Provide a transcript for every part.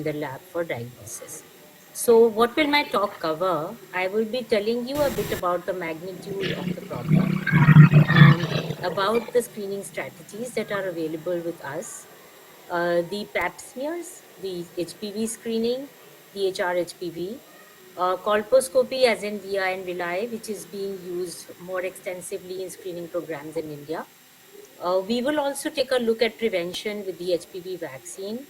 the lab for diagnosis. So what will my talk cover? I will be telling you a bit about the magnitude of the problem, about the screening strategies that are available with us, the pap smears, the HPV screening, the HR-HPV, colposcopy as in via and villi, which is being used more extensively in screening programs in India. We will also take a look at prevention with the HPV vaccine.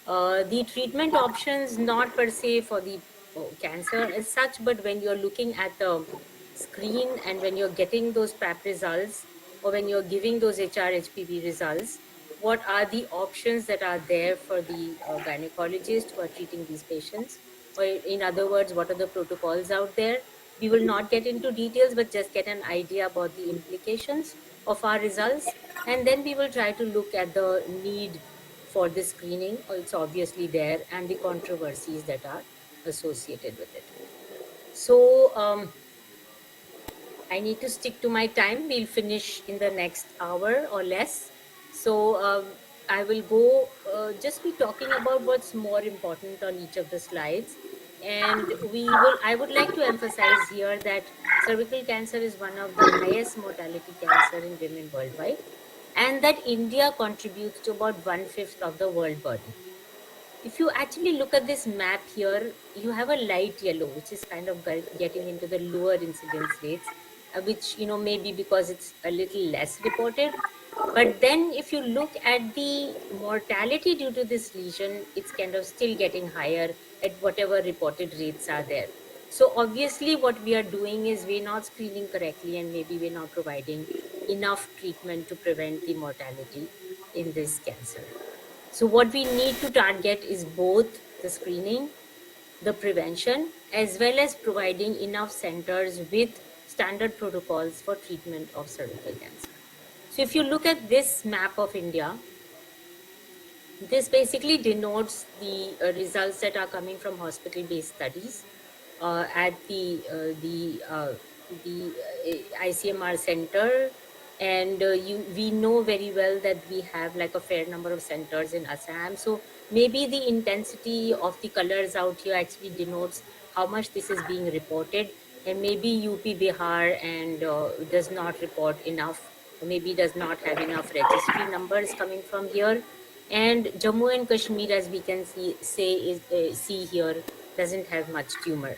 The treatment options, not per se for the cancer as such, but when you're looking at the screen and when you're getting those PAP results or when you're giving those HR-HPV results, what are the options that are there for the gynecologist who are treating these patients? Or in other words, what are the protocols out there? We will not get into details, but just get an idea about the implications of our results. And then we will try to look at the need for this screening. It's obviously there, and the controversies that are associated with it. So I need to stick to my time. We'll finish in the next hour or less. So I will go just be talking about what's more important on each of the slides. And I would like to emphasize here that cervical cancer is one of the highest mortality cancer in women worldwide, and that India contributes to about 1/5 of the world burden. If you actually look at this map here, you have a light yellow, which is kind of getting into the lower incidence rates, which, maybe because it's a little less reported. But then if you look at the mortality due to this lesion, it's kind of still getting higher at whatever reported rates are there. So obviously what we are doing is we're not screening correctly, and maybe we're not providing enough treatment to prevent the mortality in this cancer. So what we need to target is both the screening, the prevention, as well as providing enough centers with standard protocols for treatment of cervical cancer. So if you look at this map of India, this basically denotes the results that are coming from hospital-based studies at the ICMR center, and we know very well that we have like a fair number of centers in Assam. So maybe the intensity of the colors out here actually denotes how much this is being reported, and maybe UP Bihar and does not report enough, or maybe does not have enough registry numbers coming from here. And Jammu and Kashmir, as we can see here, doesn't have much tumor.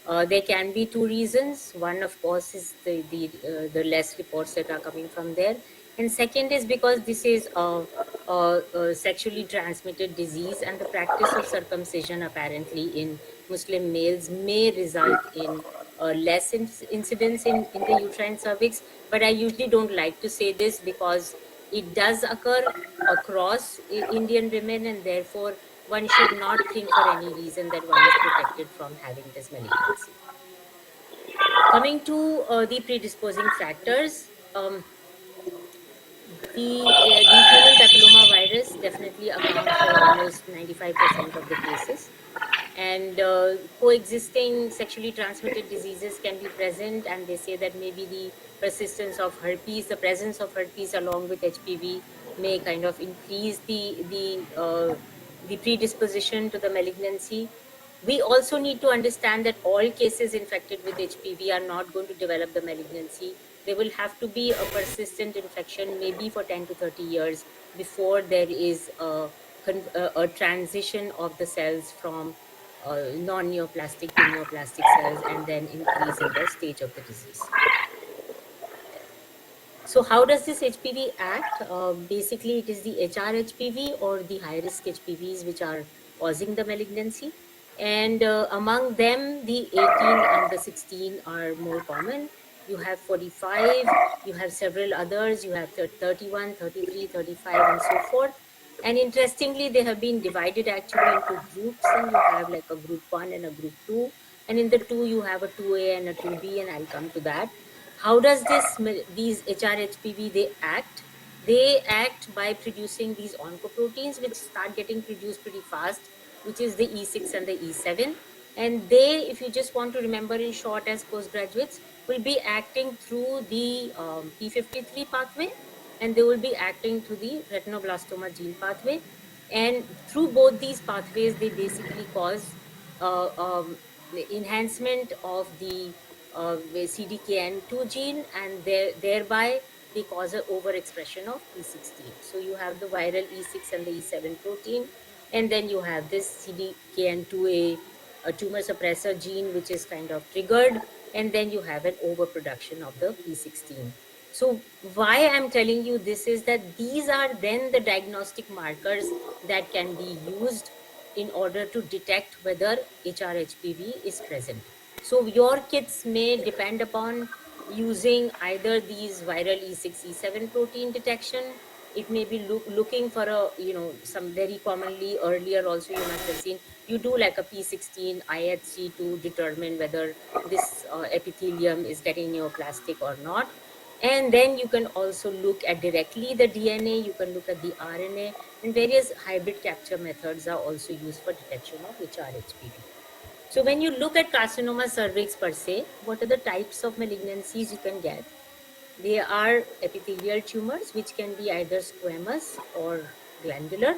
There can be two reasons. One, of course, is the less reports that are coming from there, and second is because this is a sexually transmitted disease, and the practice of circumcision apparently in Muslim males may result in less incidence in the uterine cervix. But I usually don't like to say this because it does occur across Indian women, and therefore one should not think for any reason that one is protected from having this malignancy. Coming to the predisposing factors, the human papillomavirus definitely accounts for almost 95% of the cases. And coexisting sexually transmitted diseases can be present, and they say that maybe the persistence of herpes, the presence of herpes along with HPV may kind of increase the predisposition to the malignancy. We also need to understand that all cases infected with HPV are not going to develop the malignancy. There will have to be a persistent infection, maybe for 10 to 30 years, before there is a transition of the cells from non-neoplastic to neoplastic cells, and then increase in the stage of the disease. So how does this HPV act? Basically, it is the HR-HPV or the high-risk HPVs which are causing the malignancy. And among them, the 18 and the 16 are more common. You have 45, you have several others, you have 31, 33, 35, and so forth. And interestingly, they have been divided actually into groups, and you have like a group 1 and a group 2. And in the 2, you have a 2A and a 2B, and I'll come to that. How does these HR-HPV they act? They act by producing these oncoproteins, which start getting produced pretty fast, which is the E6 and the E7. And they, if you just want to remember in short as postgraduates, will be acting through the P53 pathway, and they will be acting through the retinoblastoma gene pathway. And through both these pathways, they basically cause the enhancement of the CDKN2 gene, and thereby they cause an overexpression of E16. So you have the viral E6 and the E7 protein, and then you have this CDKN2A, a tumor suppressor gene, which is kind of triggered, and then you have an overproduction of the E16. So why I'm telling you this is that these are then the diagnostic markers that can be used in order to detect whether HRHPV is present. So your kits may depend upon using either these viral E6, E7 protein detection. It may be looking for a, some very commonly earlier also you must have seen, you do like a P16 IHC to determine whether this epithelium is getting neoplastic or not. And then you can also look at directly the DNA, you can look at the RNA, and various hybrid capture methods are also used for detection of HRHPV. So when you look at carcinoma cervix per se, what are the types of malignancies you can get? They are epithelial tumors, which can be either squamous or glandular.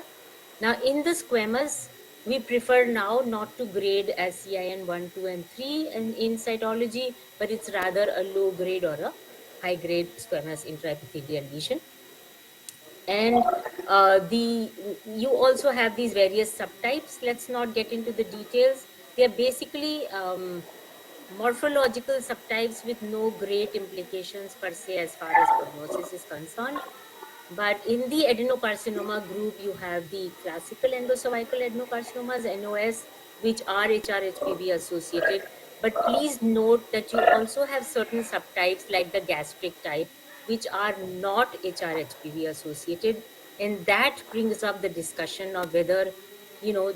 Now, in the squamous, we prefer now not to grade as CIN 1, 2, and 3 in cytology, but it's rather a low grade or a high grade squamous intraepithelial lesion. And the you also have these various subtypes. Let's not get into the details. They're basically morphological subtypes with no great implications per se as far as prognosis is concerned. But in the adenocarcinoma group, you have the classical endocervical adenocarcinomas, NOS, which are HRHPV associated. But please note that you also have certain subtypes like the gastric type, which are not HRHPV associated. And that brings up the discussion of whether,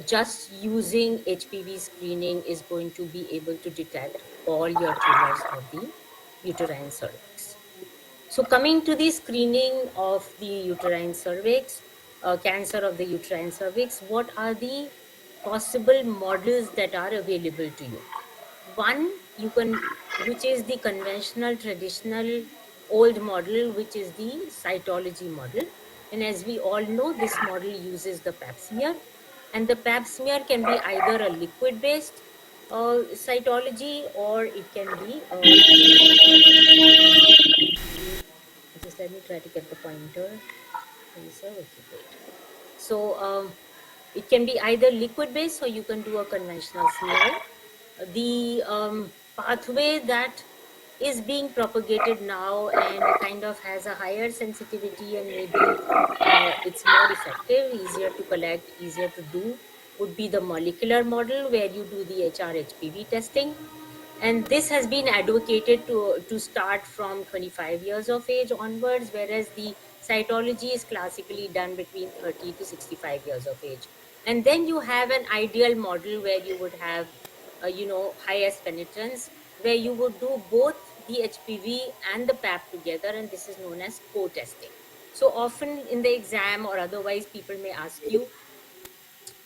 just using HPV screening is going to be able to detect all your tumors of the uterine cervix. So coming to the screening of the uterine cervix, cancer of the uterine cervix, what are the possible models that are available to you? One, which is the conventional, traditional, old model, which is the cytology model. And as we all know, this model uses the pap smear. And the pap smear can be either a liquid-based cytology, or it can be just let me try to get the pointer. Okay, great. So it can be either liquid based, or you can do a conventional smear. The pathway that is being propagated now and kind of has a higher sensitivity, and maybe it's more effective, easier to collect, easier to do, would be the molecular model where you do the HRHPV testing. And this has been advocated to start from 25 years of age onwards, whereas the cytology is classically done between 30 to 65 years of age. And then you have an ideal model where you would have highest penetrance, where you would do both the HPV and the pap together, and this is known as co-testing. So often in the exam or otherwise, people may ask you,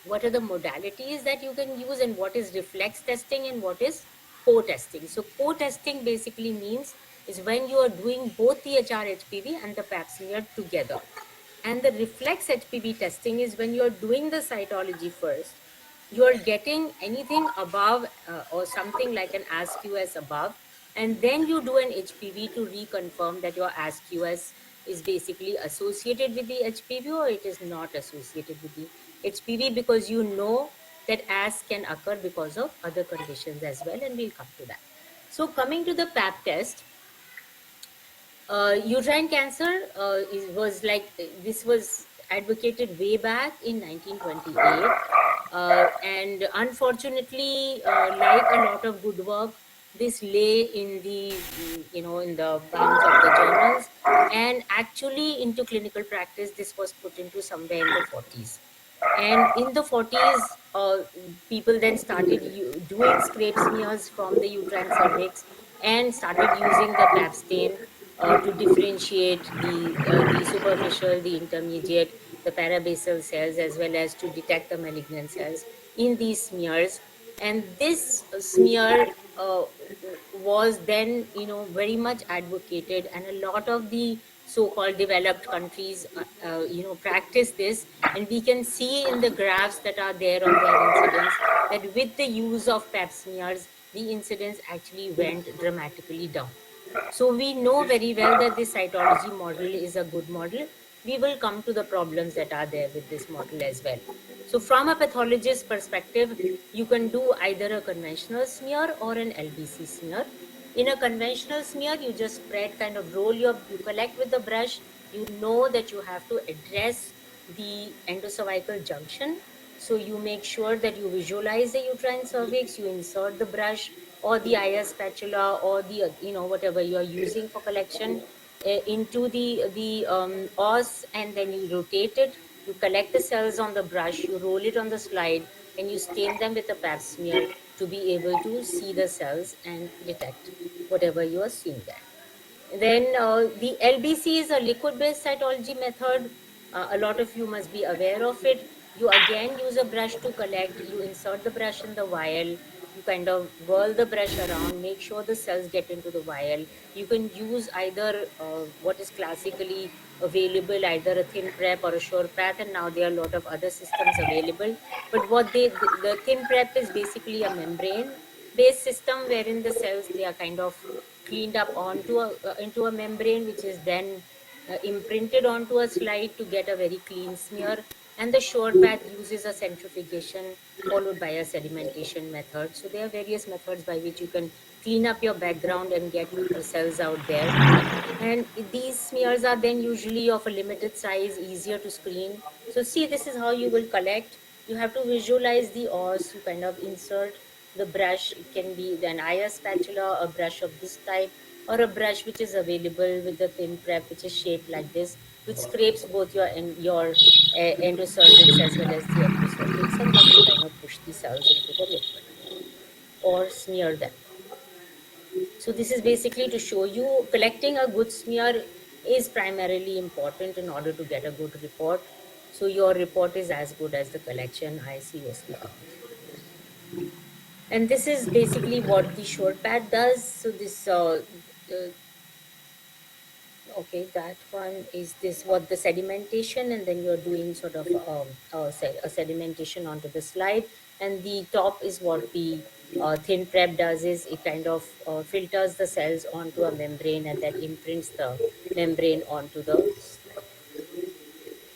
what are the modalities that you can use, and what is reflex testing and what is co-testing? So co-testing basically means is when you are doing both the HRHPV and the pap smear together. And the reflex HPV testing is when you're doing the cytology first, you're getting anything above or something like an ASQS above, and then you do an HPV to reconfirm that your ASQS is basically associated with the HPV or it is not associated with the HPV, because you know that AS can occur because of other conditions as well, and we'll come to that. So coming to the pap test, uterine cancer this was advocated way back in 1928, and unfortunately, like a lot of good work, this lay in the in the bounds of the journals, and actually into clinical practice this was put into somewhere in the 40s. And in the 40s, people then started doing scrape smears from the uterine cervix and started using the pap stain to differentiate the superficial, the intermediate, the parabasal cells, as well as to detect the malignant cells in these smears. And this smear was then, very much advocated, and a lot of the so-called developed countries practice this, and we can see in the graphs that are there on their incidence that with the use of pap smears the incidence actually went dramatically down. So we know very well that this cytology model is a good model. We will come to the problems that are there with this model as well. So from a pathologist perspective, you can do either a conventional smear or an LBC smear. In a conventional smear, you just spread, kind of you collect with the brush. You know that you have to address the endocervical junction. So you make sure that you visualize the uterine cervix, you insert the brush or the IS spatula or the, whatever you're using for collection into the os, and then you rotate it. You collect the cells on the brush, you roll it on the slide, and you stain them with a pap smear to be able to see the cells and detect whatever you are seeing there. Then the LBC is a liquid-based cytology method. A lot of you must be aware of it. You again use a brush to collect. You insert the brush in the vial. You kind of whirl the brush around, make sure the cells get into the vial. You can use either what is classically available, either a thin prep or a sure path, and now there are a lot of other systems available. But the thin prep is basically a membrane-based system wherein the cells, they are kind of cleaned up into a membrane, which is then imprinted onto a slide to get a very clean smear. And the sure path uses a centrifugation followed by a sedimentation method. So there are various methods by which you can clean up your background and get cells out there. And these smears are then usually of a limited size, easier to screen. So see, this is how you will collect. You have to visualize the os. You kind of insert the brush. It can be an IS spatula, a brush of this type, or a brush which is available with the thin prep, which is shaped like this, which scrapes both your endocervix as well as the ectocervix, and then you kind of push the cells into the liquid or smear them. So this is basically to show you collecting a good smear is primarily important in order to get a good report. So your report is as good as the collection ICOSP count. And this is basically what the short pad does. So this uh, okay, that one is this what the sedimentation, and then you're doing sort of a sedimentation onto the slide, and the top is what the thin prep does, is it kind of filters the cells onto a membrane and then imprints the membrane onto the slide.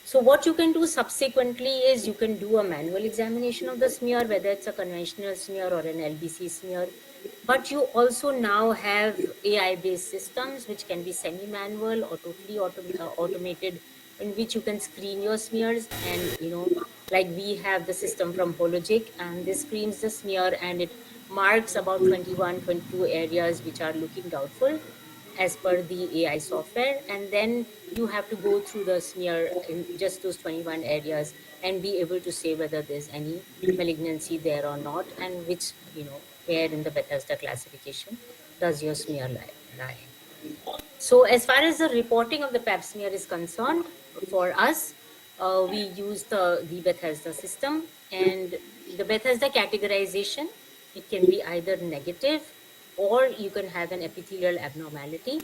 So what you can do subsequently is you can do a manual examination of the smear, whether it's a conventional smear or an LBC smear. But you also now have AI-based systems which can be semi-manual or totally automated, in which you can screen your smears. And like we have the system from Hologic, and this screens the smear and it marks about 21, 22 areas which are looking doubtful as per the AI software, and then you have to go through the smear in just those 21 areas and be able to say whether there's any malignancy there or not, and which, where in the Bethesda classification does your smear lie. So as far as the reporting of the pap smear is concerned, for us, we use the Bethesda system, and the Bethesda categorization, it can be either negative or you can have an epithelial abnormality.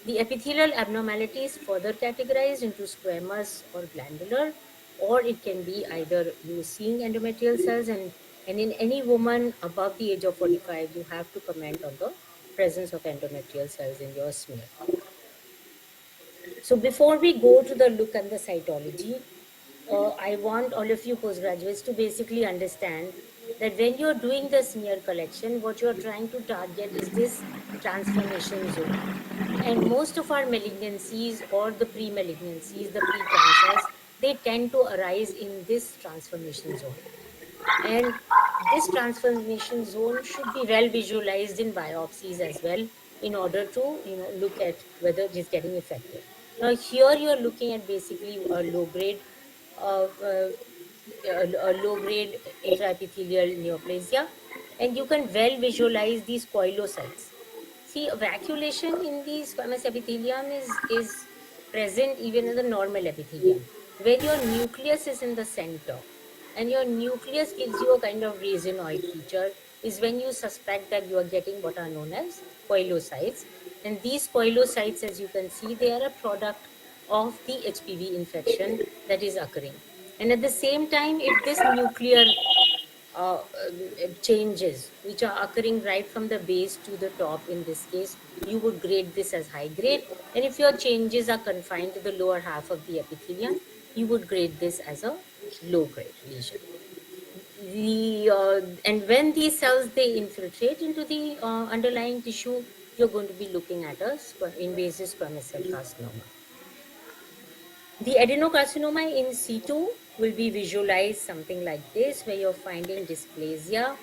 The epithelial abnormality is further categorized into squamous or glandular, or it can be either you seeing endometrial cells, and in any woman above the age of 45, you have to comment on the presence of endometrial cells in your smear. So before we go to the look at the cytology, I want all of you postgraduates to basically understand that when you're doing the smear collection, what you're trying to target is this transformation zone. And most of our malignancies or the pre-malignancies, the pre-cancers, they tend to arise in this transformation zone. And this transformation zone should be well visualized in biopsies as well, in order to look at whether it is getting affected. Now here you're looking at basically uh, uh, a low grade intraepithelial neoplasia, and you can well visualize these coilocytes. See, vacuolation in the squamous epithelium is present even in the normal epithelium, where your nucleus is in the center, and your nucleus gives you a kind of raisonoid feature, is when you suspect that you are getting what are known as coilocytes. And these coilocytes, as you can see, they are a product of the HPV infection that is occurring. And at the same time, if this nuclear changes which are occurring right from the base to the top, in this case you would grade this as high grade, and if your changes are confined to the lower half of the epithelium, you would grade this as a low grade lesion. And when these cells they infiltrate into the underlying tissue, you're going to be looking at a invasive squamous cell carcinoma. The adenocarcinoma in situ will be visualized something like this, where you're finding dysplasia.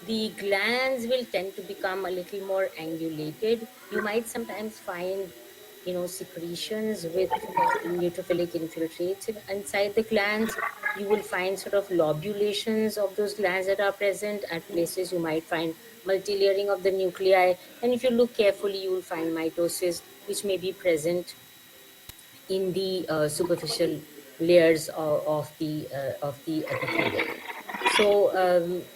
The glands will tend to become a little more angulated. You might sometimes find, secretions with neutrophilic infiltrates inside the glands. You will find sort of lobulations of those glands that are present. At places you might find multilayering of the nuclei. And if you look carefully, you will find mitosis, which may be present in the superficial layers of the epithelium. So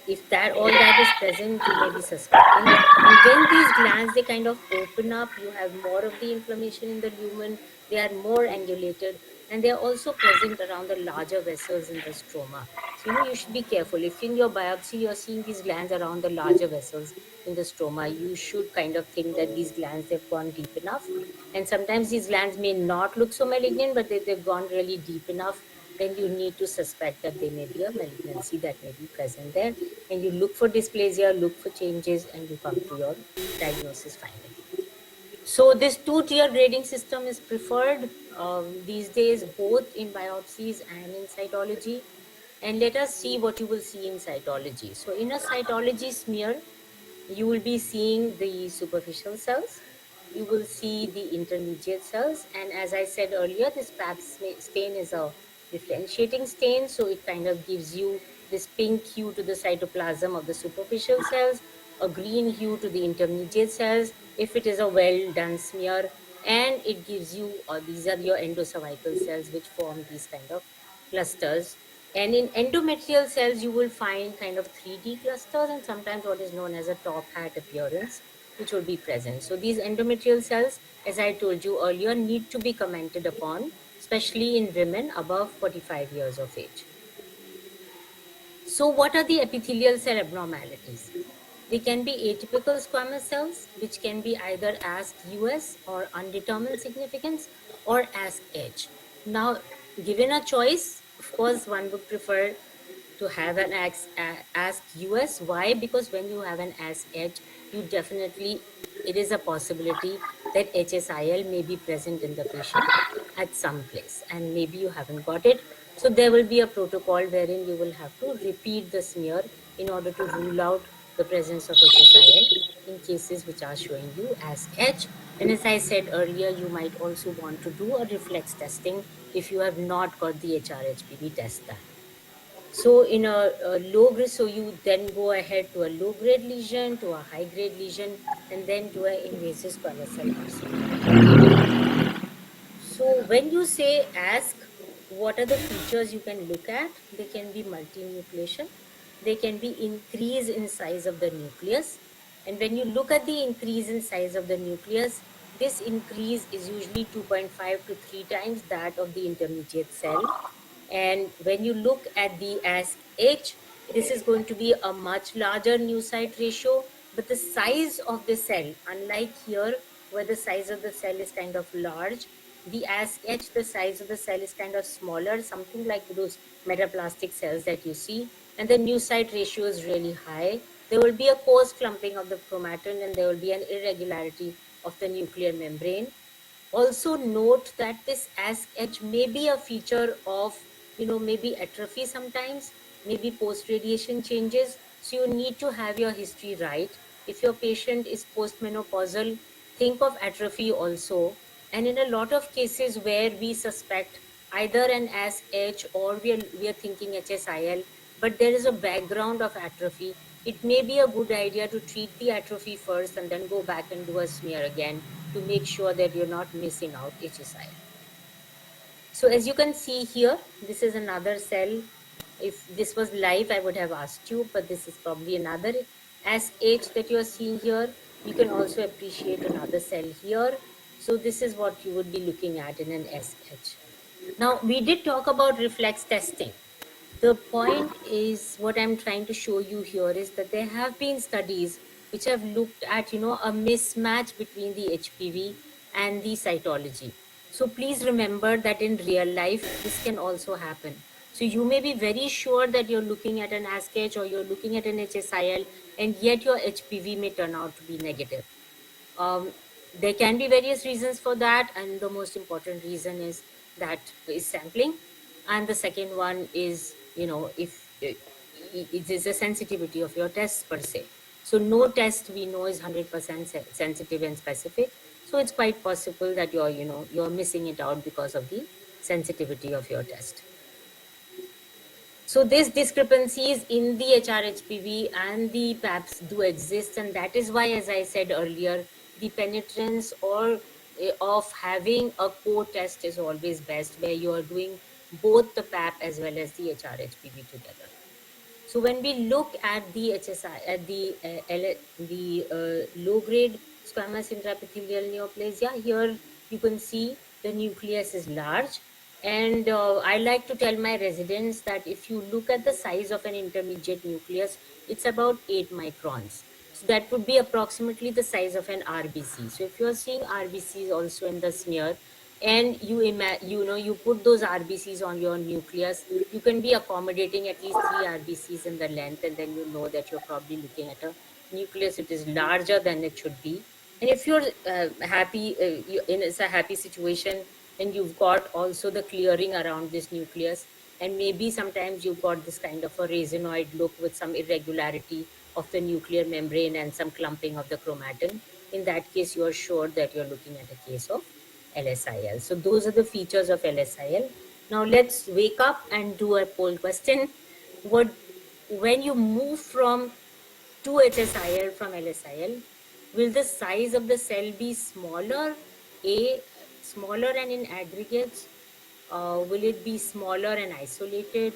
if that all that is present, you may be suspecting. And when these glands they kind of open up, you have more of the inflammation in the lumen. They are more angulated, and they are also present around the larger vessels in the stroma. So you should be careful. If in your biopsy you're seeing these glands around the larger vessels in the stroma, you should kind of think that these glands they've gone deep enough. And sometimes these glands may not look so malignant, but they've gone really deep enough, then you need to suspect that there may be a malignancy that may be present there. And you look for dysplasia, look for changes, and you come to your diagnosis finally. So this two-tier grading system is preferred these days, both in biopsies and in cytology. And let us see what you will see in cytology. So in a cytology smear, you will be seeing the superficial cells, you will see the intermediate cells, and as I said earlier, this pap stain is a differentiating stain, so it kind of gives you this pink hue to the cytoplasm of the superficial cells, a green hue to the intermediate cells if it is a well done smear, and it gives you these are your endocervical cells which form these kind of clusters. And in endometrial cells, you will find kind of 3D clusters and sometimes what is known as a top hat appearance, which will be present. So these endometrial cells, as I told you earlier, need to be commented upon, especially in women above 45 years of age. So what are the epithelial cell abnormalities? They can be atypical squamous cells, which can be either ASK-US or undetermined significance or ASK-H. Now, given a choice, of course, one would prefer to have an ASK-US. Why? Because when you have an ASK-H, it is a possibility that HSIL may be present in the patient at some place, and maybe you haven't got it. So there will be a protocol wherein you will have to repeat the smear in order to rule out the presence of HSIL in cases which are showing you ASK-H. And as I said earlier, you might also want to do a reflex testing if you have not got the HRHPV test done. So in a low grade, so you then go ahead to a low grade lesion, to a high grade lesion, and then to an invasive squamous cell carcinoma. So when you say ask, what are the features you can look at? They can be multinucleation. They can be increase in size of the nucleus. And when you look at the increase in size of the nucleus, this increase is usually 2.5 to 3 times that of the intermediate cell. And when you look at the ASK-H, this is going to be a much larger new site ratio, but the size of the cell, unlike here, where the size of the cell is kind of large, the ASK-H, the size of the cell is kind of smaller, something like those metaplastic cells that you see, and the new site ratio is really high. There will be a coarse clumping of the chromatin, and there will be an irregularity of the nuclear membrane. Also note that this ASK-H may be a feature of, maybe atrophy sometimes, maybe post-radiation changes. So you need to have your history right. If your patient is postmenopausal, think of atrophy also. And in a lot of cases where we suspect either an ASK-H or we are thinking HSIL, but there is a background of atrophy, it may be a good idea to treat the atrophy first and then go back and do a smear again to make sure that you're not missing out HSIL. So as you can see here, this is another cell. If this was live, I would have asked you, but this is probably another ASK-H that you're seeing here. You can also appreciate another cell here. So this is what you would be looking at in an SH. Now, we did talk about reflex testing. The point is, what I'm trying to show you here is that there have been studies which have looked at, a mismatch between the HPV and the cytology. So please remember that in real life, this can also happen. So you may be very sure that you're looking at an ASCH or you're looking at an HSIL, and yet your HPV may turn out to be negative. There can be various reasons for that, and the most important reason is sampling, and the second one is, if it is a sensitivity of your test per se. So no test we know is 100% sensitive and specific, so it's quite possible that you're missing it out because of the sensitivity of your test. So these discrepancies in the HRHPV and the PAPs do exist, and that is why, as I said earlier, the penetrance or of having a co-test is always best, where you are doing both the PAP as well as the HRHPV together. So when we look at the HSI, at the low-grade squamous intraepithelial neoplasia, here you can see the nucleus is large. And I like to tell my residents that if you look at the size of an intermediate nucleus, it's about 8 microns. So that would be approximately the size of an RBC. So if you're seeing RBCs also in the smear, and you put those RBCs on your nucleus, you can be accommodating at least 3 RBCs in the length, and then you know that you're probably looking at a nucleus it is larger than it should be. And if you're happy, it's a happy situation, and you've got also the clearing around this nucleus, and maybe sometimes you've got this kind of a racinoid look with some irregularity of the nuclear membrane and some clumping of the chromatin. In that case, you're sure that you're looking at a case of LSIL. So those are the features of LSIL. Now let's wake up and do a poll question. When you move from to HSIL from LSIL, will the size of the cell be smaller? Smaller and in aggregates? Will it be smaller and isolated?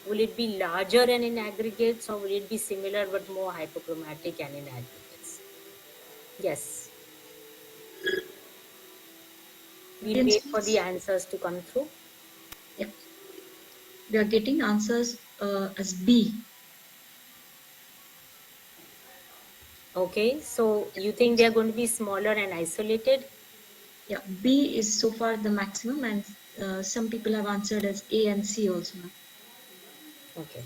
Will it be larger and in aggregates, or will it be similar but more hypochromatic and in aggregates? Yes. We'll Audience, wait for the please. answers to come through. Yeah, we are getting answers as B. Okay, so you think they're going to be smaller and isolated? Yeah, B is so far the maximum, and some people have answered as A and C also. Okay.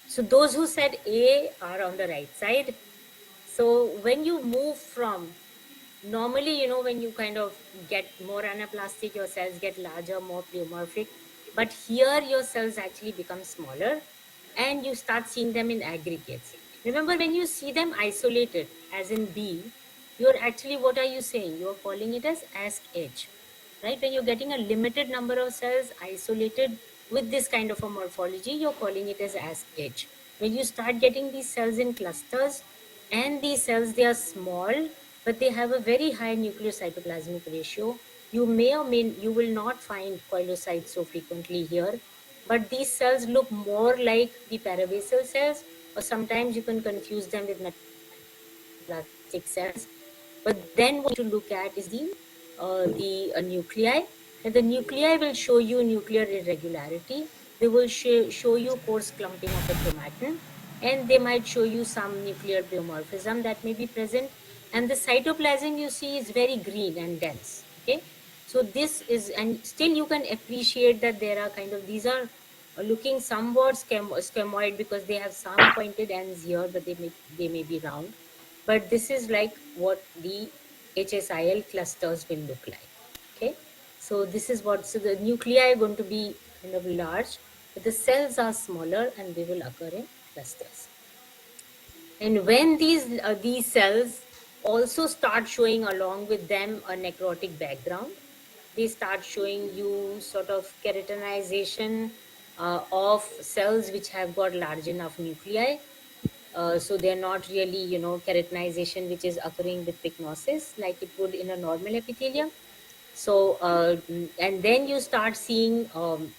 So those who said A are on the right side. So when you move from, normally, when you kind of get more anaplastic, your cells get larger, more pleomorphic. But here your cells actually become smaller, and you start seeing them in aggregates. Remember, when you see them isolated, as in B, you're actually, what are you saying? You're calling it as ASK-H, right? When you're getting a limited number of cells isolated with this kind of a morphology, you're calling it as ASK-H. When you start getting these cells in clusters, and these cells, they are small, but they have a very high nuclear cytoplasmic ratio, you may or may you will not find coilocytes so frequently here, but these cells look more like the parabasal cells, or sometimes you can confuse them with metaplastic cells. But then what you look at is the nuclei, and the nuclei will show you nuclear irregularity. They will show you coarse clumping of the chromatin, and they might show you some nuclear pleomorphism that may be present. And the cytoplasm you see is very green and dense. Okay, so this is, and still you can appreciate that there are kind of, these are looking somewhat schemoid because they have some pointed ends here, but they may be round. But this is like what the HSIL clusters will look like. Okay, so this is what, so the nuclei are going to be kind of large, but the cells are smaller and they will occur in clusters. And when these cells also start showing along with them a necrotic background, they start showing you sort of keratinization of cells which have got large enough nuclei. So they're not really, keratinization which is occurring with pycnosis like it would in a normal epithelium. So, and then you start seeing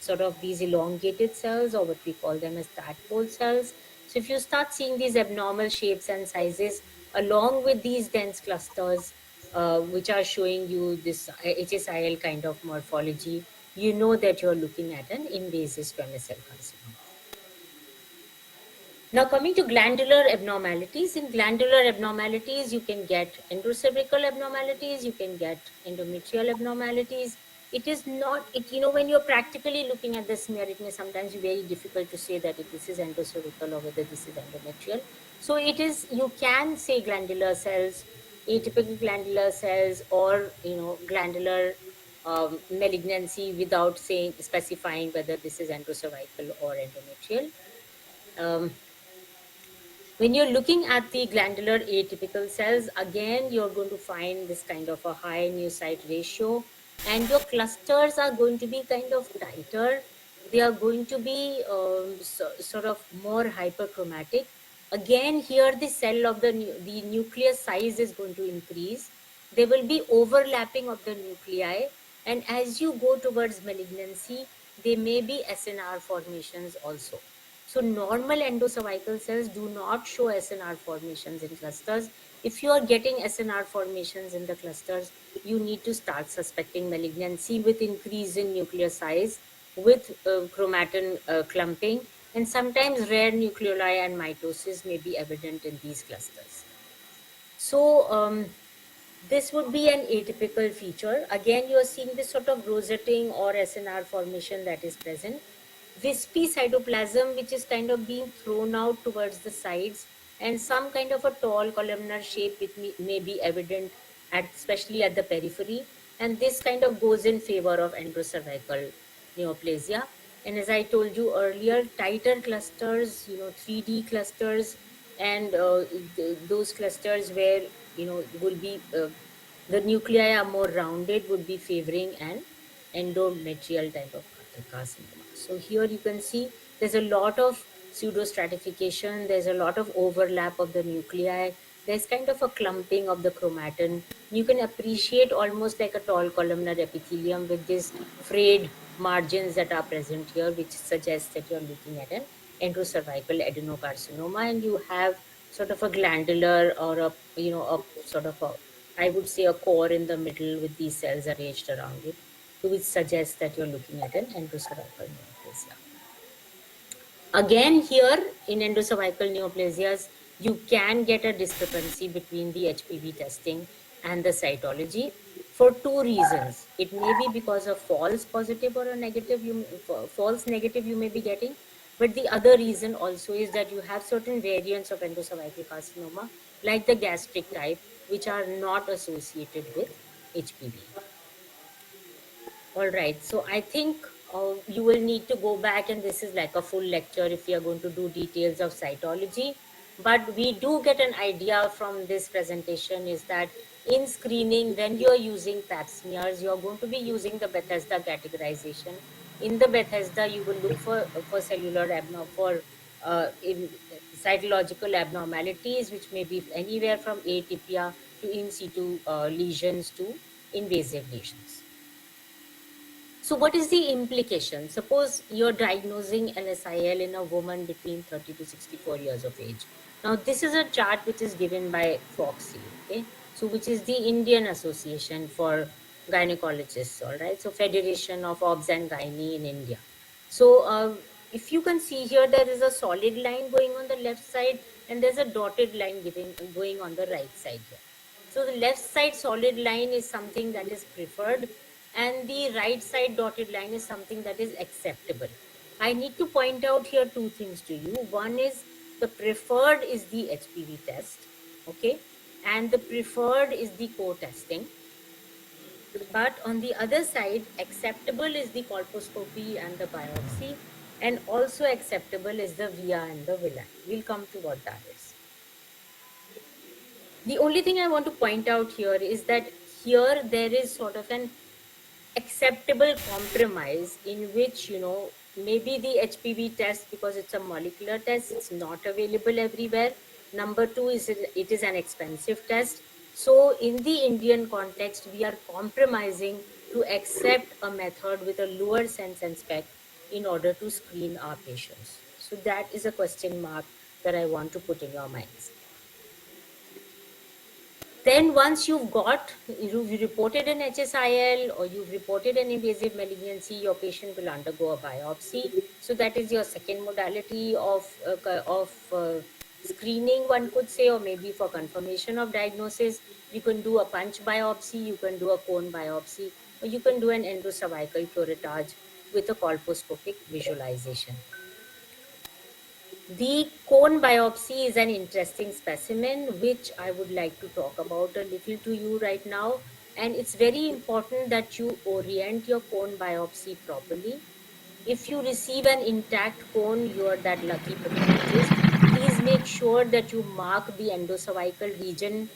sort of these elongated cells, or what we call them as tadpole cells. So if you start seeing these abnormal shapes and sizes along with these dense clusters, which are showing you this HSIL kind of morphology, you know that you're looking at an invasive squamous cell carcinoma. Now, coming to glandular abnormalities, in glandular abnormalities, you can get endocervical abnormalities, you can get endometrial abnormalities. It is not, when you're practically looking at the smear, it may sometimes be very difficult to say that if this is endocervical or whether this is endometrial. So you can say glandular cells, atypical glandular cells, or, glandular malignancy without specifying whether this is endocervical or endometrial. Um, when you're looking at the glandular atypical cells, again, you're going to find this kind of a high new site ratio, and your clusters are going to be kind of tighter. They are going to be sort of more hyperchromatic. Again, here the cell of the nucleus size is going to increase. There will be overlapping of the nuclei, and as you go towards malignancy, there may be SNR formations also. So normal endocervical cells do not show SNR formations in clusters. If you are getting SNR formations in the clusters, you need to start suspecting malignancy with increase in nuclear size, with chromatin clumping, and sometimes rare nucleoli and mitosis may be evident in these clusters. So this would be an atypical feature. Again, you are seeing this sort of rosetting or SNR formation that is present. Wispy cytoplasm, which is kind of being thrown out towards the sides, and some kind of a tall columnar shape which may be evident especially at the periphery. And this kind of goes in favor of endocervical neoplasia. And as I told you earlier, tighter clusters, 3D clusters, and those clusters where, will be the nuclei are more rounded, would be favoring an endometrial type of carcinoma. So here you can see there's a lot of pseudostratification, there's a lot of overlap of the nuclei, there's kind of a clumping of the chromatin. You can appreciate almost like a tall columnar epithelium with these frayed margins that are present here, which suggests that you're looking at an endocervical adenocarcinoma, and you have sort of a glandular or a sort of a, I would say, a core in the middle with these cells arranged around it, which suggests that you're looking at an endocervical neoplasia. Again, here in endocervical neoplasias, you can get a discrepancy between the HPV testing and the cytology for two reasons. It may be because of false positive or a negative, false negative you may be getting. But the other reason also is that you have certain variants of endocervical carcinoma, like the gastric type, which are not associated with HPV. All right. So I think you will need to go back, and this is like a full lecture if we are going to do details of cytology. But we do get an idea from this presentation is that in screening, when you're using pap smears, you're going to be using the Bethesda categorization. In the Bethesda, you will look for cellular for in cytological abnormalities, which may be anywhere from atypia to in situ lesions to invasive lesions. So what is the implication? Suppose you're diagnosing LSIL in a woman between 30 to 64 years of age. Now, this is a chart which is given by Foxy, okay? So which is the Indian Association for Gynecologists, all right? So Federation of Obs and Gynae in India. So if you can see here, there is a solid line going on the left side, and there's a dotted line going on the right side here. So the left side solid line is something that is preferred, and the right side dotted line is something that is acceptable. I need to point out here two things to you. One is the preferred is the HPV test, okay, and the preferred is the co-testing. But on the other side, acceptable is the colposcopy and the biopsy, and also acceptable is the via and the villi. We'll come to what that is. The only thing I want to point out here is that here there is sort of an acceptable compromise in which, maybe the HPV test, because it's a molecular test, it's not available everywhere. Number two is it is an expensive test. So in the Indian context, we are compromising to accept a method with a lower sense and spec in order to screen our patients. So that is a question mark that I want to put in your minds. Then once you've reported an HSIL or you've reported an invasive malignancy, your patient will undergo a biopsy. So that is your second modality of screening, one could say, or maybe for confirmation of diagnosis. You can do a punch biopsy, you can do a cone biopsy, or you can do an endocervical curettage with a colposcopic visualization. The cone biopsy is an interesting specimen, which I would like to talk about a little to you right now. And it's very important that you orient your cone biopsy properly. If you receive an intact cone, you are that lucky pathologist. Please make sure that you mark the endocervical region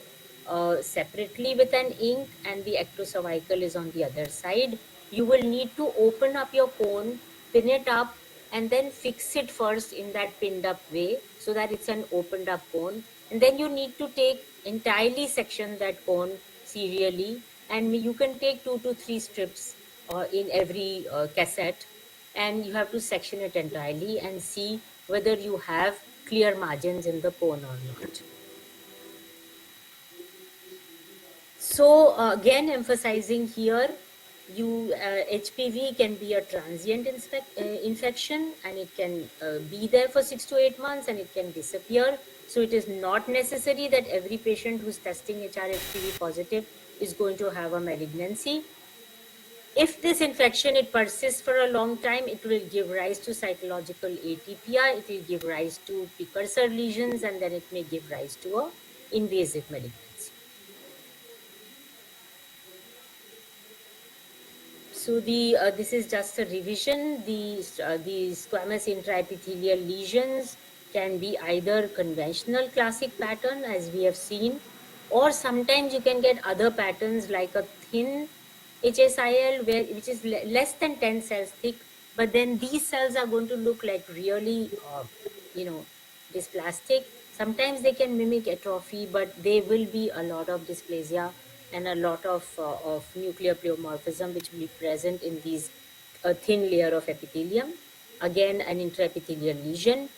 separately with an ink, and the ectocervical is on the other side. You will need to open up your cone, pin it up, and then fix it first in that pinned up way so that it's an opened up cone. And then you need to take entirely section that cone serially, and you can take 2 to 3 strips in every cassette, and you have to section it entirely and see whether you have clear margins in the cone or not. So again, emphasizing here, HPV can be a transient infection, and it can be there for 6 to 8 months and it can disappear. So it is not necessary that every patient who's testing HR-HPV positive is going to have a malignancy. If this infection, it persists for a long time, it will give rise to cytological atypia, it will give rise to precursor lesions, and then it may give rise to a invasive malignancy. So this is just a revision. The squamous intraepithelial lesions can be either conventional classic pattern, as we have seen, or sometimes you can get other patterns like a thin HSIL, which is less than 10 cells thick, but then these cells are going to look like really, dysplastic. Sometimes they can mimic atrophy, but they will be a lot of dysplasia and a lot of nuclear pleomorphism, which will be present in these thin layer of epithelium. Again, an intraepithelial lesion,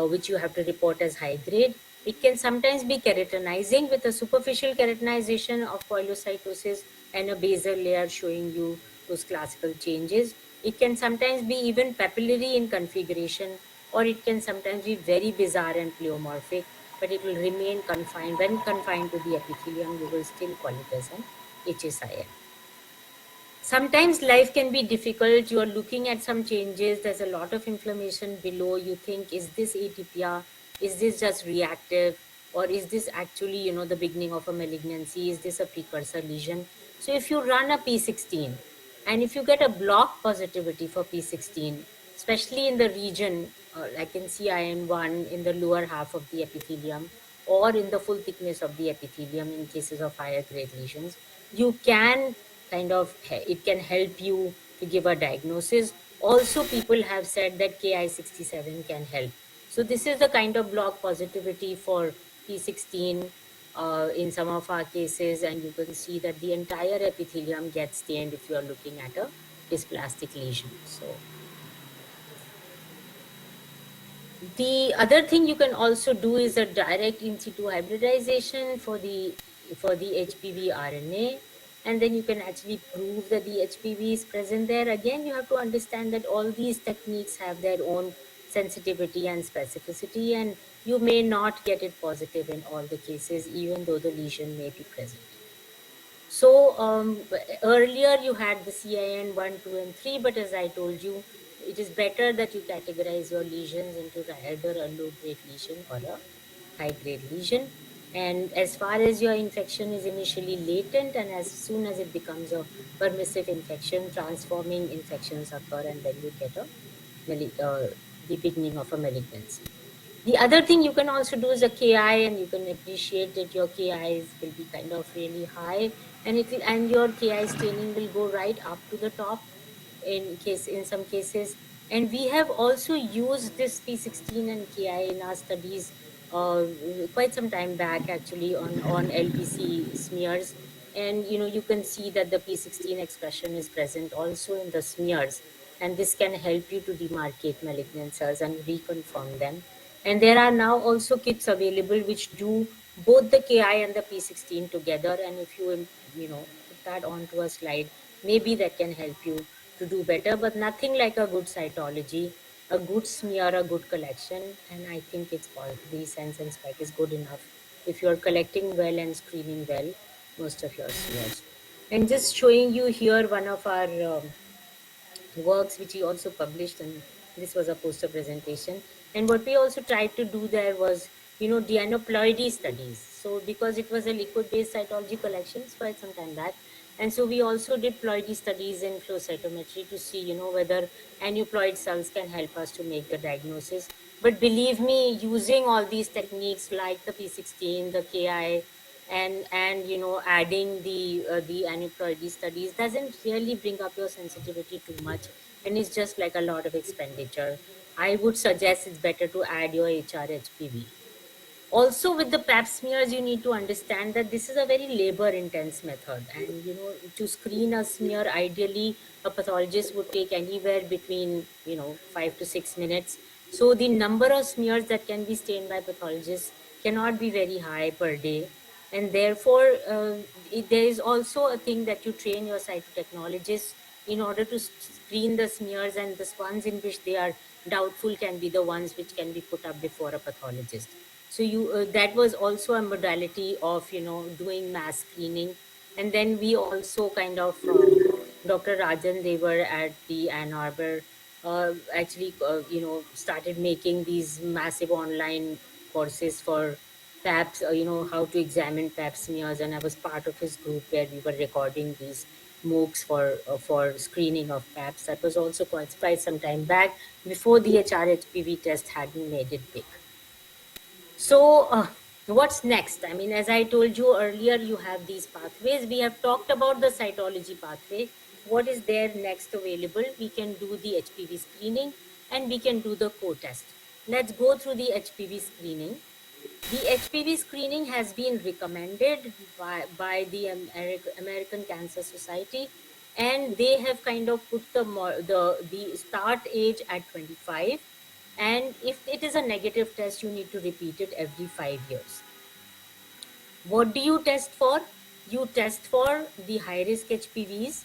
which you have to report as high grade. It can sometimes be keratinizing with a superficial keratinization of poilocytosis and a basal layer showing you those classical changes. It can sometimes be even papillary in configuration, or it can sometimes be very bizarre and pleomorphic, but it will remain confined. When confined to the epithelium, you will still call it as an HSIL. Sometimes life can be difficult. You are looking at some changes. There's a lot of inflammation below. You think, is this atypia? Is this just reactive? Or is this actually, the beginning of a malignancy? Is this a precursor lesion? So if you run a P16 and if you get a block positivity for P16, especially in the region like in CIN1 in the lower half of the epithelium or in the full thickness of the epithelium in cases of higher grade lesions, you can it can help you to give a diagnosis. Also, people have said that Ki67 can help. So this is the kind of block positivity for P16 in some of our cases, and you can see that the entire epithelium gets stained if you are looking at a dysplastic lesion. So the other thing you can also do is a direct in situ hybridization for the HPV RNA, and then you can actually prove that the HPV is present there. Again, you have to understand that all these techniques have their own sensitivity and specificity, and you may not get it positive in all the cases, even though the lesion may be present. So earlier you had the CIN 1, 2, and 3, but as I told you, it is better that you categorize your lesions into either a low-grade lesion or a high-grade lesion. And as far as your infection is initially latent, and as soon as it becomes a permissive infection, transforming infections occur, and then you get the beginning of a malignancy. The other thing you can also do is a KI, and you can appreciate that your KIs will be kind of really high, and your KI staining will go right up to the top in some cases. And we have also used this P16 and KI in our studies quite some time back, actually, on LBC smears. And you can see that the P16 expression is present also in the smears, and this can help you to demarcate malignant cells and reconfirm them. And there are now also kits available which do both the Ki and the P16 together, and if you put that onto a slide, maybe that can help you to do better. But nothing like a good cytology, a good smear, a good collection. And I think the sense and spec is good enough if you're collecting well and screening well most of your smears. And just showing you here one of our works which he also published, and this was a poster presentation. And what we also tried to do there was, dianoploidy studies. So because it was a liquid based cytology collection, it's quite some time back, and so we also did ploidy studies in flow cytometry to see, whether aneuploid cells can help us to make the diagnosis. But believe me, using all these techniques like the P16, the Ki, and adding the aneuploidy studies doesn't really bring up your sensitivity too much, and it's just like a lot of expenditure. I would suggest it's better to add your HRHPV. Also, with the pap smears, you need to understand that this is a very labor intense method, and to screen a smear, ideally a pathologist would take anywhere between 5 to 6 minutes. So the number of smears that can be stained by pathologists cannot be very high per day, and therefore there is also a thing that you train your cytotechnologists in order to screen the smears, and the ones in which they are doubtful can be the ones which can be put up before a pathologist. So you that was also a modality of doing mass screening. And then we also kind of Dr. Rajan, they were at the Ann Arbor, actually started making these massive online courses for PAPs, how to examine pap smears, and I was part of his group where we were recording these MOOCs for screening of PAPs. That was also quite some time back, before the HRHPV test hadn't made it big. So, what's next? I mean, as I told you earlier, you have these pathways. We have talked about the cytology pathway. What is there next available? We can do the HPV screening, and we can do the co-test. Let's go through the HPV screening. The HPV screening has been recommended by the American Cancer Society, and they have kind of put the start age at 25. And if it is a negative test, you need to repeat it every 5 years. What do you test for? You test for the high risk HPVs.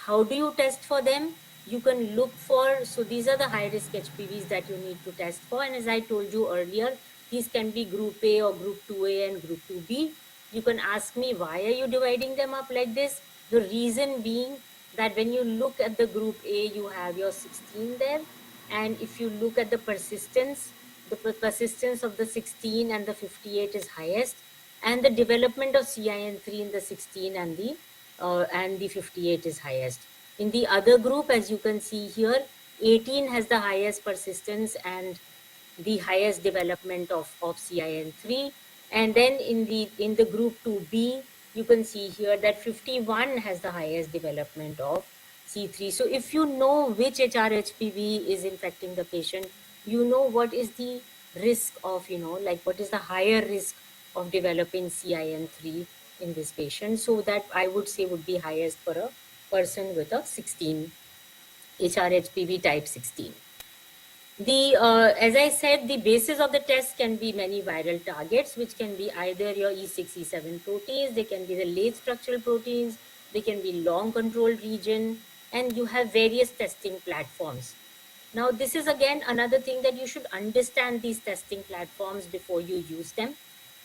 How do you test for them? You can look for, so these are the high risk HPVs that you need to test for. And as I told you earlier, these can be group A or group 2A and group 2B. You can ask me, why are you dividing them up like this? The reason being that when you look at the group A, you have your 16 there. And if you look at the persistence, persistence of the 16 and the 58 is highest, and the development of CIN3 in the 16 and the 58 is highest. In the other group, as you can see here, 18 has the highest persistence and the highest development of CIN3. And then in the group 2B, you can see here that 51 has the highest development of C3. So if you know which HRHPV is infecting the patient, you know what is the risk of, like what is the higher risk of developing CIN3 in this patient. So that I would say would be highest for a person with a 16 HRHPV type 16. As I said, the basis of the test can be many viral targets, which can be either your E6, E7 proteins, they can be the late structural proteins, they can be long controlled region, and you have various testing platforms. Now, this is again another thing that you should understand these testing platforms before you use them.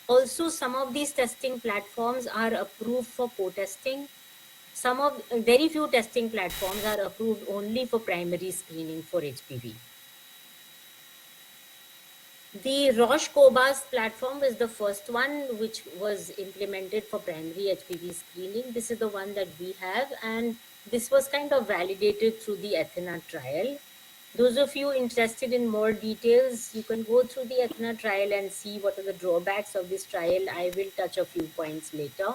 Also, some of these testing platforms are approved for co-testing. Very few testing platforms are approved only for primary screening for HPV. The Roche Cobas platform is the first one which was implemented for primary HPV screening. This is the one that we have, and this was kind of validated through the Athena trial. Those of you interested in more details, you can go through the Athena trial and see what are the drawbacks of this trial. I will touch a few points later.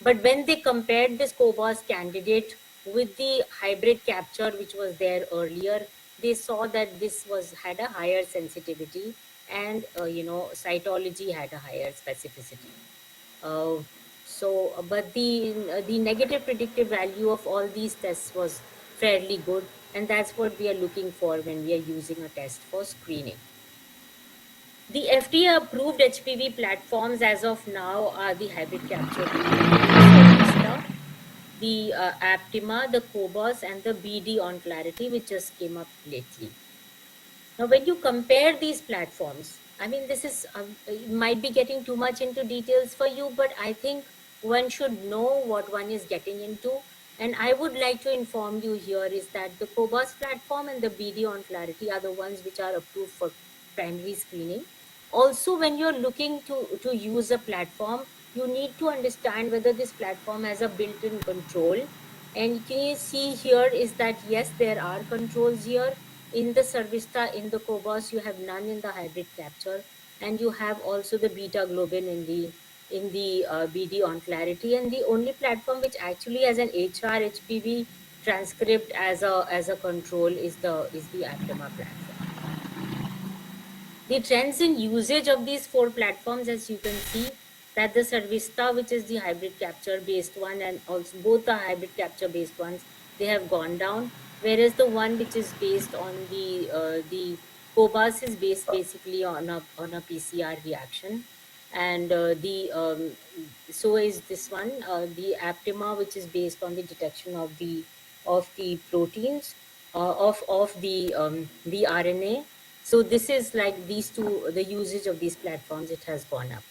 But when they compared this COBOS candidate with the hybrid capture, which was there earlier, they saw that this had a higher sensitivity, and cytology had a higher specificity. But the negative predictive value of all these tests was fairly good, and that's what we are looking for when we are using a test for screening. The FDA approved HPV platforms as of now are the hybrid capture B, the Cervista, the Aptima, the Cobos, and the BD on Clarity, which just came up lately. Now, when you compare these platforms, I mean, this is it might be getting too much into details for you, but I think one should know what one is getting into. And I would like to inform you here is that the COBAS platform and the BD on Clarity are the ones which are approved for primary screening. Also, when you're looking to use a platform, you need to understand whether this platform has a built-in control. And can you see here is that yes, there are controls here in the Cervista, in the Cobos, you have none in the hybrid capture, and you have also the beta globin in the BD on Clarity, and the only platform which actually has an HR HPV transcript as a control is the Aptima platform. The trends in usage of these four platforms, as you can see, that the Cervista, which is the hybrid capture based one, and also both the hybrid capture based ones, they have gone down. Whereas the one which is based on the Cobas is based basically on a PCR reaction, and the so is this one, the Aptima, which is based on the detection of the proteins of the RNA. So this is like these two, the usage of these platforms, it has gone up.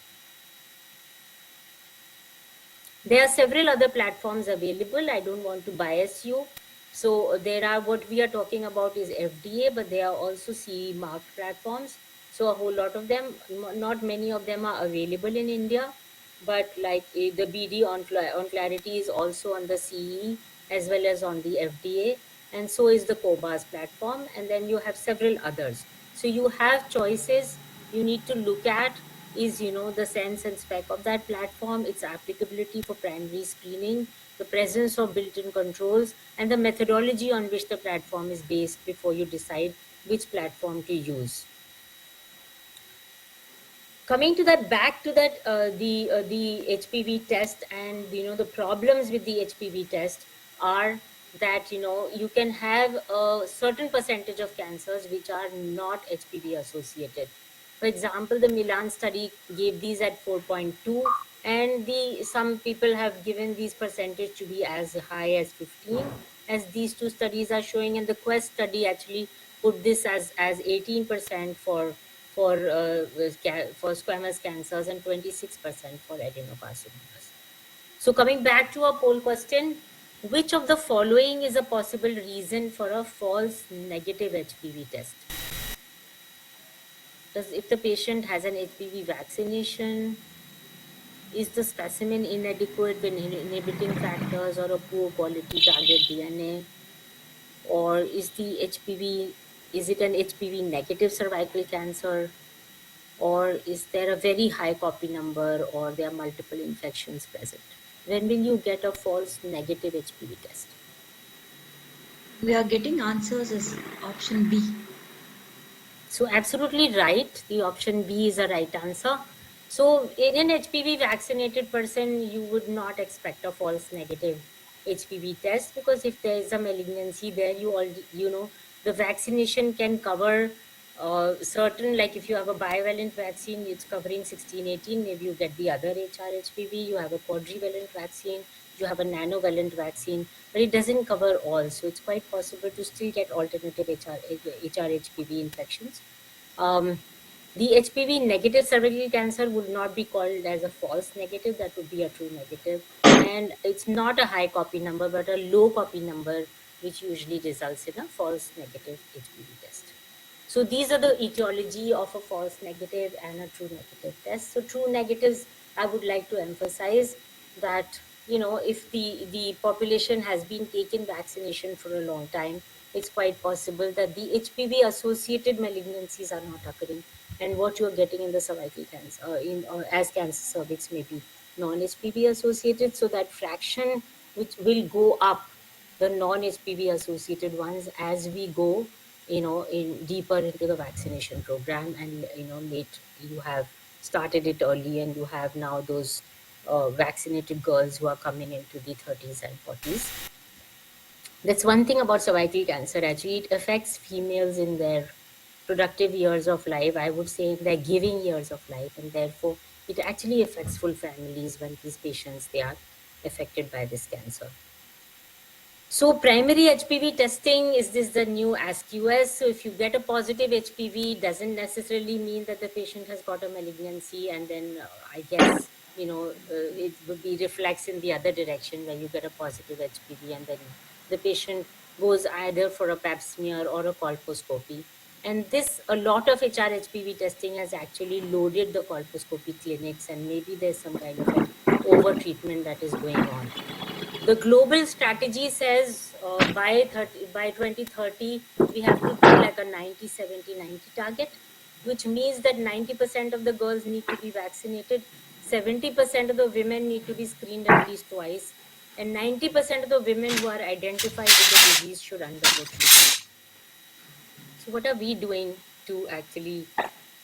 There are several other platforms available. I don't want to bias you. So there are, what we are talking about is FDA, but there are also CE marked platforms. So a whole lot of them, not many of them are available in India, but like the BD on Clarity is also on the CE as well as on the FDA, and so is the COBAS platform. And then you have several others. So you have choices you need to look at is, the sense and spec of that platform, its applicability for primary screening, the presence of built-in controls, and the methodology on which the platform is based before you decide which platform to use. Coming to that, back to that, the HPV test, and the problems with the HPV test are that you can have a certain percentage of cancers which are not HPV associated. For example, the Milan study gave these at 4.2, and the some people have given these percentage to be as high as 15, as these two studies are showing, and the Quest study actually put this as 18% for squamous cancers and 26% for adenocarcinomas. So coming back to our poll question, which of the following is a possible reason for a false negative HPV test? If the patient has an HPV vaccination, is the specimen inadequate with inhibiting factors or a poor quality target DNA, or is the HPV, is it an HPV negative cervical cancer, or is there a very high copy number, or there are multiple infections present? When will you get a false negative HPV test? We are getting answers as option B. So absolutely right. The option B is a right answer. So in an HPV vaccinated person, you would not expect a false negative HPV test, because if there is a malignancy there, the vaccination can cover certain, like if you have a bivalent vaccine, it's covering 16, 18, maybe you get the other HR HPV, you have a quadrivalent vaccine, you have a nanovalent vaccine, but it doesn't cover all. So it's quite possible to still get alternative HR HPV infections. Um, the HPV negative cervical cancer would not be called as a false negative, that would be a true negative. And it's not a high copy number, but a low copy number, which usually results in a false negative HPV test. So these are the etiology of a false negative and a true negative test. So true negatives, I would like to emphasize that, if the population has been taking vaccination for a long time, it's quite possible that the HPV associated malignancies are not occurring, and what you're getting in the cervical cancer, as cancer cervix, may be non-HPV associated. So that fraction which will go up, the non-HPV associated ones, as we go in deeper into the vaccination program, and late, you have started it early, and you have now those vaccinated girls who are coming into the 30s and 40s. That's one thing about cervical cancer. Actually, it affects females in their productive years of life, I would say in their giving years of life, and therefore it actually affects full families when these patients they are affected by this cancer. So primary HPV testing, is this the new ASK-US? So if you get a positive HPV, doesn't necessarily mean that the patient has got a malignancy, and then I guess it would be reflex in the other direction where you get a positive HPV, and then the patient goes either for a pap smear or a colposcopy. And this, a lot of HR-HPV testing has actually loaded the colposcopy clinics, and maybe there's some kind of an over treatment that is going on. The global strategy says by 2030 we have to do like a 90-70-90 target, which means that 90% of the girls need to be vaccinated, 70% of the women need to be screened at least twice, and 90% of the women who are identified with the disease should undergo treatment. So what are we doing to actually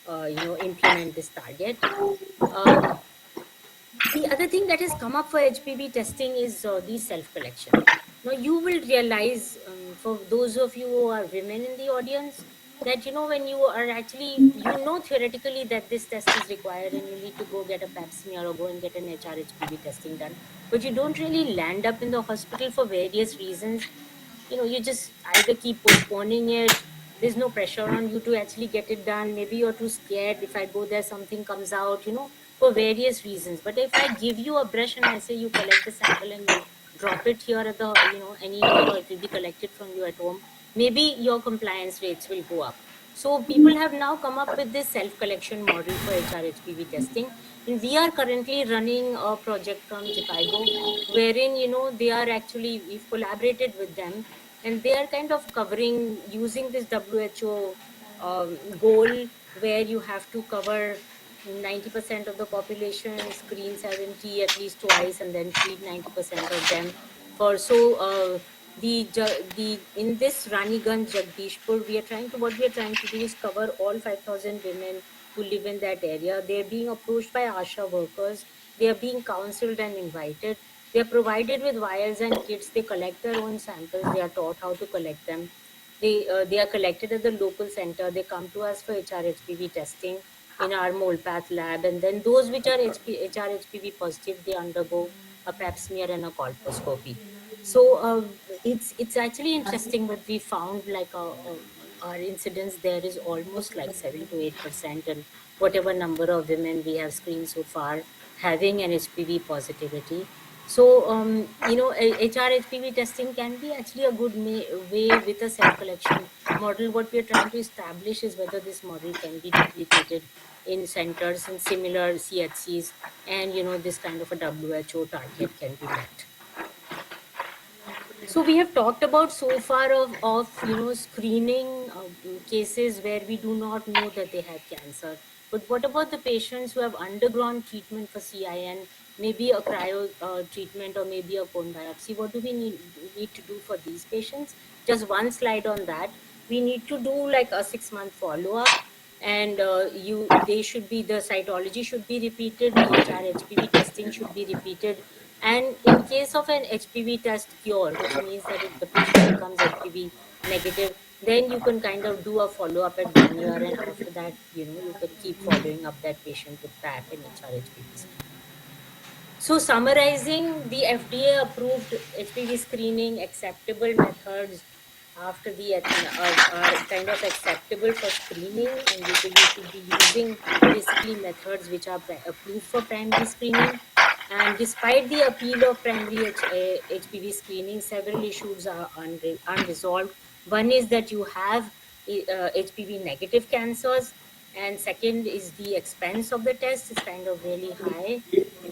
implement this target? um, the other thing that has come up for HPV testing is the self collection. Now, you will realize, for those of you who are women in the audience, that when you are actually, theoretically that this test is required and you need to go get a pap smear or go and get an HR-HPV testing done, but you don't really land up in the hospital for various reasons. You just either keep postponing it. There's no pressure on you to actually get it done. Maybe you're too scared, if I go there something comes out, for various reasons. But if I give you a brush and I say you collect the sample and you drop it here at the anywhere, or it will be collected from you at home, maybe your compliance rates will go up. So people have now come up with this self collection model for HR-HPV testing, and we are currently running a project from Chicago, wherein they are actually, we've collaborated with them, and they are kind of covering using this WHO goal, where you have to cover 90% of the population, screen 70 at least twice, and then treat 90% of them. For so the in this Raniganj Jagdishpur, what we are trying to do is cover all 5,000 women who live in that area. They are being approached by ASHA workers. They are being counseled and invited. They are provided with vials and kits. They collect their own samples. They are taught how to collect them. They are collected at the local center. They come to us for HR-HPV testing in our Molpath lab, and then those which are HR-HPV positive, they undergo a pap smear and a colposcopy. So it's actually interesting, but we found like our incidence there is almost like 7 to 8%, and whatever number of women we have screened so far having an HPV positivity. So HR-HPV testing can be actually a good way with a self-collection model. What we are trying to establish is whether this model can be duplicated in centers in similar CHCs, and this kind of a WHO target can be met. So we have talked about so far of screening cases where we do not know that they have cancer. But what about the patients who have undergone treatment for CIN, maybe a cryo treatment or maybe a bone biopsy? What do we need to do for these patients? Just one slide on that. We need to do like a 6-month follow-up, and they should be, the cytology should be repeated, the HR-HPV testing should be repeated, and in case of an HPV test cure, which means that if the patient becomes HPV negative, then you can kind of do a follow-up at 1 year, and after that, you can keep following up that patient with PAP and HR-HPV screening. So summarizing, the FDA approved HPV screening acceptable methods after the are kind of acceptable for screening, and you should be using basically methods which are approved for primary screening. And despite the appeal of primary HPV screening, several issues are unresolved. One is that you have HPV negative cancers, and second is the expense of the test is kind of really high,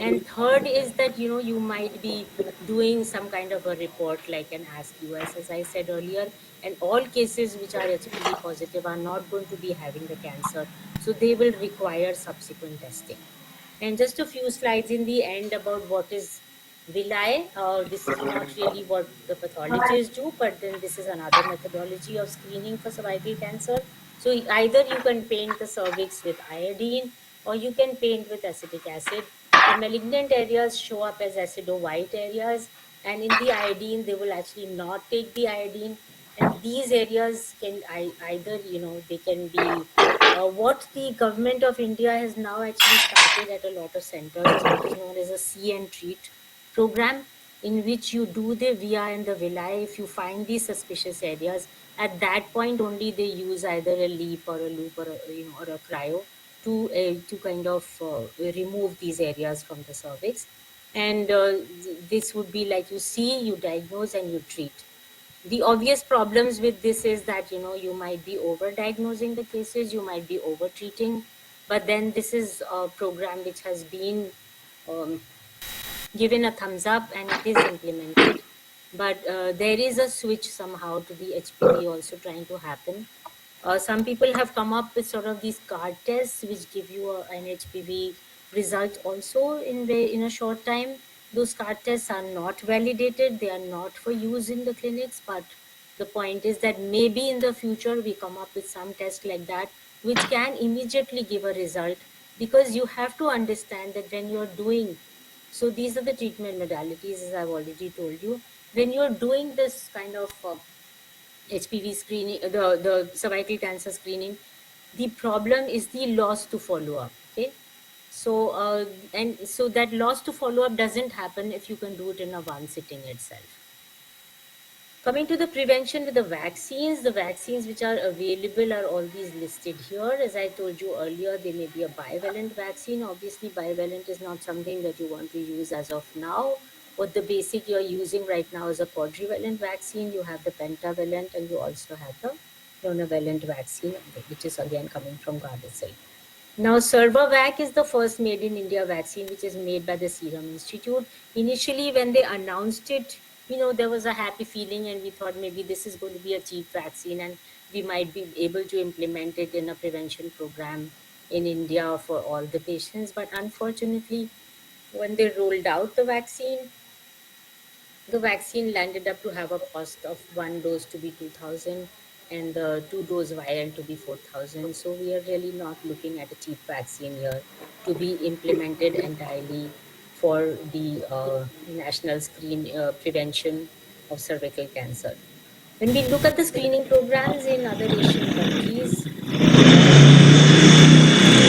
and third is that you might be doing some kind of a report like an ASK-US, as I said earlier, and all cases which are HPV positive are not going to be having the cancer, so they will require subsequent testing. And just a few slides in the end about what is villi. This is not really what the pathologists do, but then this is another methodology of screening for cervical cancer. So either you can paint the cervix with iodine, or you can paint with acetic acid. The malignant areas show up as acido-white areas, and in the iodine, they will actually not take the iodine. And these areas can either, they can be what the government of India has now actually started at a lot of centers, which is known as a see and treat program, in which you do the via and the villi. If you find these suspicious areas, at that point only they use either a leap or a loop or or a cryo to kind of remove these areas from the cervix. And this would be like, you see, you diagnose, and you treat. The obvious problems with this is that, you might be over diagnosing the cases, you might be over treating. But then this is a program which has been um, given a thumbs up, and it is implemented. But there is a switch somehow to the HPV also trying to happen. Some people have come up with sort of these card tests which give you an HPV result also in a short time. Those card tests are not validated; they are not for use in the clinics. But the point is that maybe in the future we come up with some test like that which can immediately give a result, because you have to understand that when you're doing, so these are the treatment modalities, as I've already told you. When you're doing this kind of HPV screening, the cervical cancer screening, the problem is the loss to follow up. Okay, so and so that loss to follow up doesn't happen if you can do it in a one sitting itself. Coming to the prevention with the vaccines which are available are all these listed here. As I told you earlier, there may be a bivalent vaccine. Obviously, bivalent is not something that you want to use as of now. What the basic you're using right now is a quadrivalent vaccine. You have the pentavalent, and you also have the monovalent vaccine, which is again coming from Gardasil. Now, Servavac is the first made in India vaccine, which is made by the Serum Institute. Initially, when they announced it, there was a happy feeling, and we thought maybe this is going to be a cheap vaccine, and we might be able to implement it in a prevention program in India for all the patients. But unfortunately, when they rolled out the vaccine landed up to have a cost of one dose to be 2,000 and the two-dose vial to be 4,000. So we are really not looking at a cheap vaccine here to be implemented entirely for the national screen prevention of cervical cancer. When we look at the screening programs in other Asian countries, um,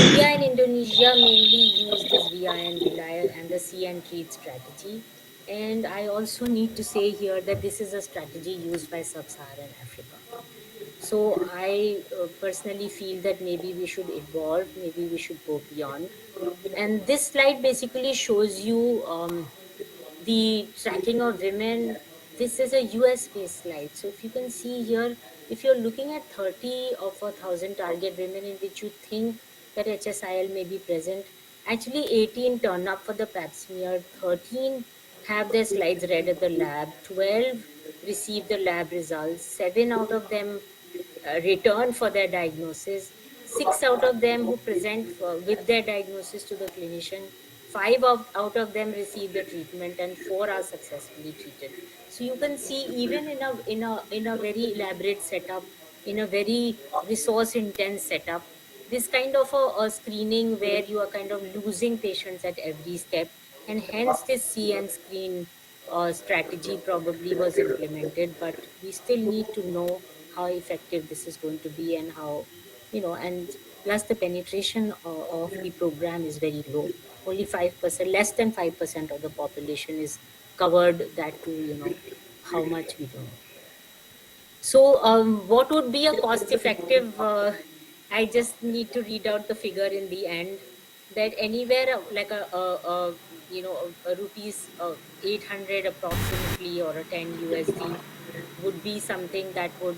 India and Indonesia mainly use this VI and VILI and the see and treat strategy. And I also need to say here that this is a strategy used by sub-Saharan Africa. So I personally feel that maybe we should evolve, maybe we should go beyond. And this slide basically shows you the tracking of women. This is a US based slide. So if you can see here, if you're looking at 30 of a thousand target women in which you think that HSIL may be present, actually 18 turn up for the pap smear, 13 have their slides read at the lab, 12 receive the lab results, 7 out of them return for their diagnosis, 6 out of them who present with their diagnosis to the clinician, out of them receive the treatment, and 4 are successfully treated. So you can see, even in a very elaborate setup, in a very resource intense setup, this kind of a screening where you are kind of losing patients at every step, and hence this see and screen strategy probably was implemented. But we still need to know how effective this is going to be, and how, and plus the penetration of the program is very low. Only 5%, less than 5% of the population is covered. That too, how much we don't know. So, what would be a cost effective? I just need to read out the figure in the end, that anywhere like a rupees 800 approximately, or a 10 USD would be something that would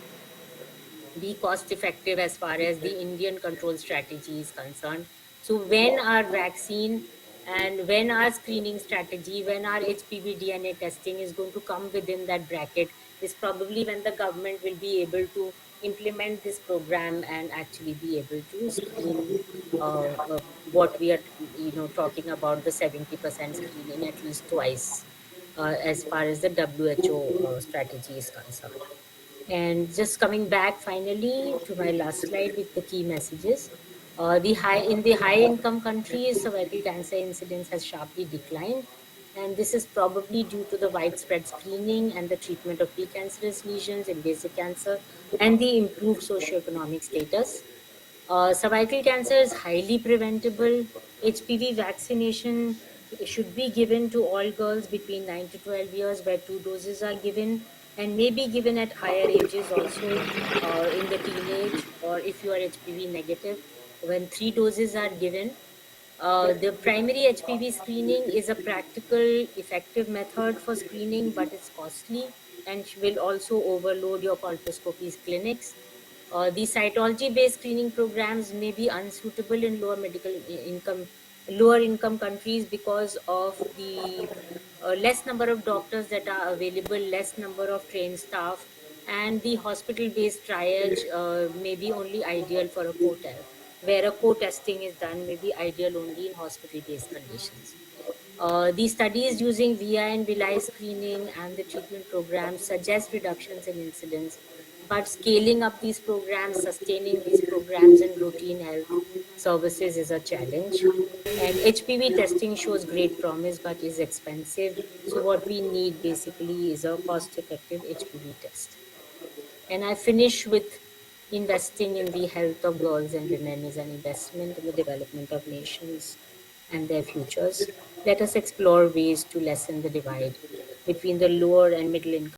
be cost effective as far as the Indian control strategy is concerned. So when our vaccine and when our screening strategy, when our HPV DNA testing is going to come within that bracket, is probably when the government will be able to implement this program and actually be able to screen what we are, talking about, the 70% screening at least twice, as far as the WHO strategy is concerned. And just coming back finally to my last slide with the key messages. The high income countries, cervical cancer incidence has sharply declined. And this is probably due to the widespread screening and the treatment of precancerous lesions in basic cancer and the improved socioeconomic status. Cervical cancer is highly preventable. HPV vaccination should be given to all girls between 9 to 12 years, where two doses are given, and may be given at higher ages also, in the teenage, or if you are HPV negative, when three doses are given. The primary HPV screening is a practical, effective method for screening, but it's costly and will also overload your colposcopy clinics. The cytology-based screening programs may be unsuitable in lower income countries because of the less number of doctors that are available, less number of trained staff, and the hospital-based triage may be only ideal for a where a co-testing is done, may be ideal only in hospital-based conditions. These studies using VI and villi screening and the treatment programs suggest reductions in incidence, but scaling up these programs, sustaining these programs in routine health services is a challenge. And HPV testing shows great promise but is expensive. So, what we need basically is a cost effective HPV test. And I finish with investing in the health of girls and women is an investment in the development of nations and their futures. Let us explore ways to lessen the divide between the lower and middle income